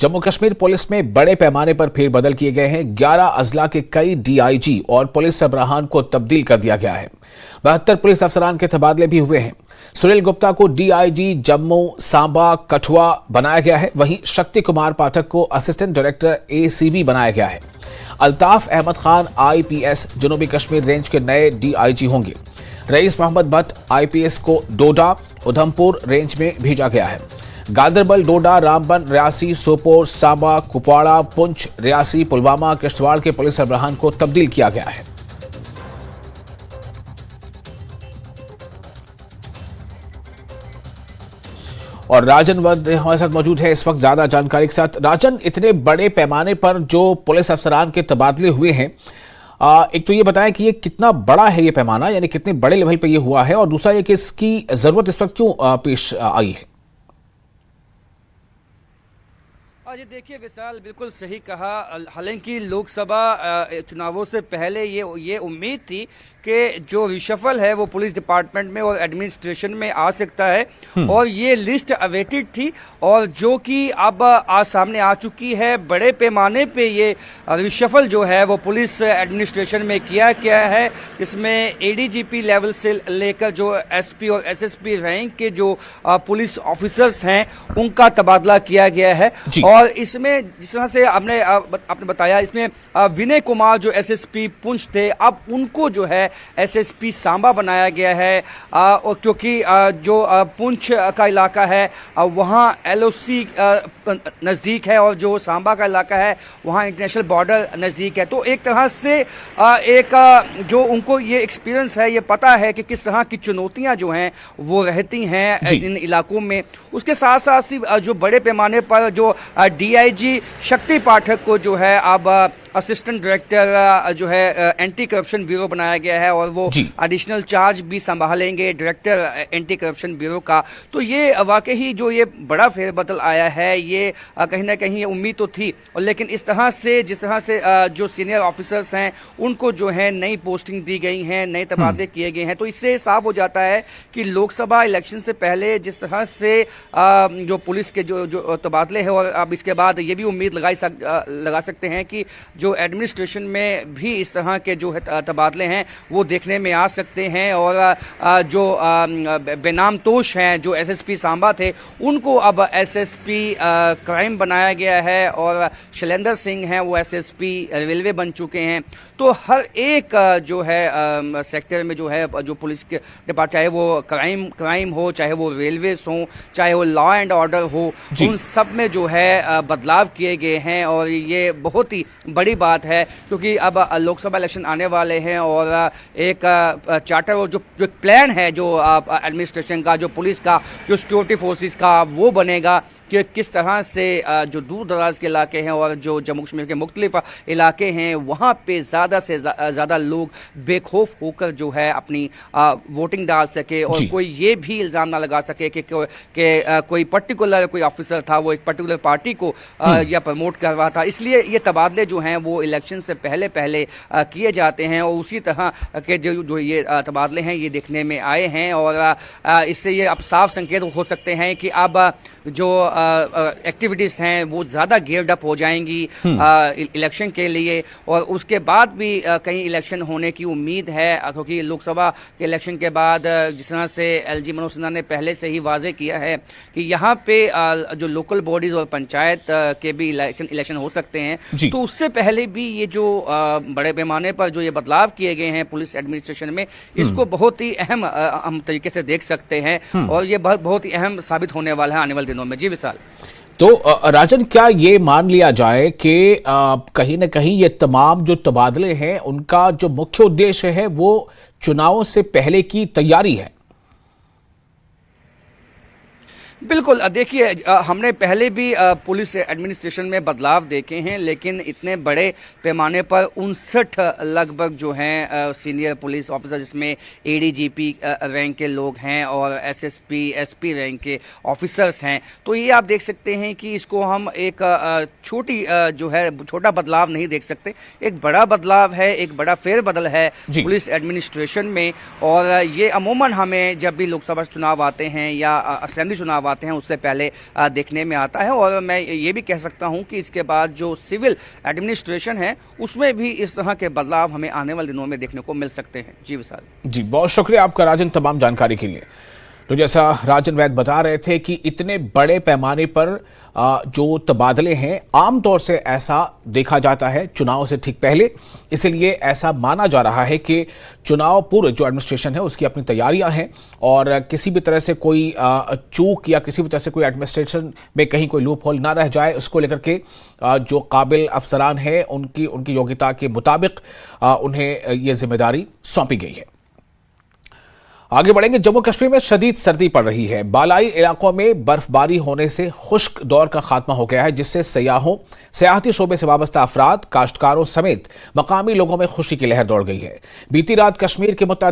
Jammu Kashmir police में बड़े पैमाने पर फेरबदल किए गए हैं। 11 अजला के कई डीआईजी और पुलिस सरबराहान को तब्दील कर दिया गया है। 72 पुलिस अफसरान के तबादले भी हुए हैं। सुनील गुप्ता को डीआईजी जम्मू, सांबा, कठुआ बनाया गया है। वहीं शक्ति कुमार पाठक को असिस्टेंट डायरेक्टर एसीबी बनाया गया है। अल्ताफ अहमद खान आईपीएस जनूबी कश्मीर रेंज के नए डीआईजी होंगे। रईस मोहम्मद भट्ट आईपीएस को डोडा, उधमपुर रेंज में भेजा गया है। गांदरबल, डोडा, रामबन, रियासी, सोपोर, सांबा, कुपवाड़ा, पुंछ, रियासी, पुलवामा, किश्तवाड़ के पुलिस सरबराहान को तब्दील किया गया है। और राजन वध हमारे साथ मौजूद है इस वक्त ज्यादा जानकारी के साथ। राजन, इतने बड़े पैमाने पर जो पुलिस अफसरान के तबादले हुए हैं, एक तो ये बताएं कि ये कितना बड़ा है ये पैमाना, यानी कितने बड़े लेवल पे ये हुआ है, और दूसरा ये कि इसकी जरूरत इस वक्त क्यों पेश आई है? जी देखिए विशाल, बिल्कुल सही कहा। हालांकि लोकसभा चुनावों से पहले ये उम्मीद थी कि जो रिशफल है वो पुलिस डिपार्टमेंट में और एडमिनिस्ट्रेशन में आ सकता है, और ये लिस्ट अवेटेड थी, और जो कि अब आज सामने आ चुकी है। बड़े पैमाने पे ये रिशफल जो है वो पुलिस एडमिनिस्ट्रेशन में किया गया है। इसमें एडीजीपी लेवल से लेकर जो एसपी और एसएसपी रैंक के जो पुलिस ऑफिसर्स हैं उनका तबादला किया गया है। और इसमें जिस तरह से आपने बताया, इसमें विनय कुमार जो एसएसपी पुंछ थे, अब उनको जो है एसएसपी सांबा बनाया गया है, और क्योंकि जो पुंछ का इलाका है वहाँ एलओसी नज़दीक है, और जो सांबा का इलाका है वहाँ इंटरनेशनल बॉर्डर नज़दीक है। तो एक तरह से एक जो उनको ये एक्सपीरियंस है, ये पता है कि किस तरह की चुनौतियाँ जो हैं वो रहती हैं इन इलाकों में। उसके साथ साथ जो बड़े पैमाने पर जो डीआईजी शक्ति पाठक को जो है अब असिस्टेंट डायरेक्टर जो है एंटी करप्शन ब्यूरो बनाया गया है, और वो एडिशनल चार्ज भी संभालेंगे डायरेक्टर एंटी करप्शन ब्यूरो का। तो ये वाकई जो ये बड़ा फेरबदल आया है, ये कहीं ना कहीं उम्मीद तो थी, और लेकिन इस तरह से जिस तरह से जो सीनियर ऑफिसर्स हैं उनको जो है नई पोस्टिंग दी गई हैं, नए तबादले किए गए हैं। तो इससे साफ हो जाता है कि लोकसभा इलेक्शन से पहले जिस तरह से जो पुलिस के जो तबादले हैं, और अब इसके बाद ये भी उम्मीद लगा सकते हैं कि जो एडमिनिस्ट्रेशन में भी इस तरह के जो है तबादले हैं वो देखने में आ सकते हैं। और जो बेनामतोश हैं जो एसएसपी सांबा थे, उनको अब एसएसपी क्राइम बनाया गया है, और शैलेंद्र सिंह हैं वो एसएसपी रेलवे बन चुके हैं। तो हर एक जो है सेक्टर में जो है जो पुलिस के डिपार्टमेंट, चाहे वो क्राइम हो, चाहे वो रेलवेज हो, चाहे वो लॉ एंड ऑर्डर हो, उन सब में जो है बदलाव किए गए हैं। और ये बहुत ही बड़ी बात है, क्योंकि अब लोकसभा इलेक्शन आने वाले हैं, और एक चार्टर और जो प्लान है जो एडमिनिस्ट्रेशन का, जो पुलिस का, जो सिक्योरिटी फोर्सेस का, वो बनेगा कि किस तरह से जो दूर दराज के इलाके हैं और जो जम्मू कश्मीर के मुख्तलिफ इलाके हैं वहाँ पे ज़्यादा से ज़्यादा लोग बेखौफ होकर जो है अपनी वोटिंग डाल सके, और कोई ये भी इल्ज़ाम ना लगा सके कि कोई पर्टिकुलर कोई ऑफिसर था वो एक पर्टिकुलर पार्टी को या प्रमोट कर रहा था। इसलिए ये तबादले जो हैं वो इलेक्शन से पहले किए जाते हैं, और उसी तरह के जो ये तबादले हैं ये देखने में आए हैं। और इससे ये अब साफ संकेत हो सकते हैं कि अब जो एक्टिविटीज़ हैं वो ज़्यादा गियर्ड अप हो जाएंगी इलेक्शन के लिए, और उसके बाद भी कहीं इलेक्शन होने की उम्मीद है, क्योंकि लोकसभा के इलेक्शन के बाद जिस तरह से एलजी मनोज सिन्हा ने पहले से ही वाजे किया है कि यहाँ पे जो लोकल बॉडीज़ और पंचायत के भी इलेक्शन हो सकते हैं। तो उससे पहले भी ये जो बड़े पैमाने पर जो ये बदलाव किए गए हैं पुलिस एडमिनिस्ट्रेशन में, इसको बहुत ही अहम हम तरीके से देख सकते हैं, और ये बहुत ही अहम साबित होने वाला है आने वाले दिनों में। जी विशाल। तो राजन, क्या ये मान लिया जाए कि कहीं ना कहीं ये तमाम जो तबादले हैं उनका जो मुख्य उद्देश्य है वो चुनावों से पहले की तैयारी है? बिल्कुल, देखिए हमने पहले भी पुलिस एडमिनिस्ट्रेशन में बदलाव देखे हैं, लेकिन इतने बड़े पैमाने पर 59 लगभग जो हैं सीनियर पुलिस ऑफिसर, जिसमें एडीजीपी रैंक के लोग हैं और एसएसपी एसपी रैंक के ऑफिसर्स हैं। तो ये आप देख सकते हैं कि इसको हम एक छोटा बदलाव नहीं देख सकते, एक बड़ा बदलाव है, एक बड़ा फेरबदल है पुलिस एडमिनिस्ट्रेशन में। और ये अमूमन हमें जब भी लोकसभा चुनाव आते हैं या असेंबली चुनाव आते हैं उससे पहले देखने में आता है। और मैं ये भी कह सकता हूं कि इसके बाद जो सिविल एडमिनिस्ट्रेशन है उसमें भी इस तरह के बदलाव हमें आने वाले दिनों में देखने को मिल सकते हैं। जी विशाल। जी, बहुत शुक्रिया आपका राजन, तमाम जानकारी के लिए। तो जैसा राजन वैद बता रहे थे कि इतने बड़े पैमाने पर जो तबादले हैं आमतौर से ऐसा देखा जाता है चुनाव से ठीक पहले, इसलिए ऐसा माना जा रहा है कि चुनाव पूर्व जो एडमिनिस्ट्रेशन है उसकी अपनी तैयारियां हैं और किसी भी तरह से कोई चूक या किसी भी तरह से कोई एडमिनिस्ट्रेशन में कहीं कोई लूप होल ना रह जाए, उसको लेकर के जो काबिल अफसरान है उनकी योग्यता के मुताबिक उन्हें ये जिम्मेदारी सौंपी गई है। आगे बढ़ेंगे। जम्मू कश्मीर में शदीद सर्दी पड़ रही है। बालाई इलाकों में बर्फबारी होने से खुश्क दौर का खात्मा हो गया है, जिससे सियाहती शोबे से वाबस्ता अफराद, काश्तकारों समेत मकामी लोगों में खुशी की लहर दौड़ गई है। बीती रात कश्मीर के मुताबिक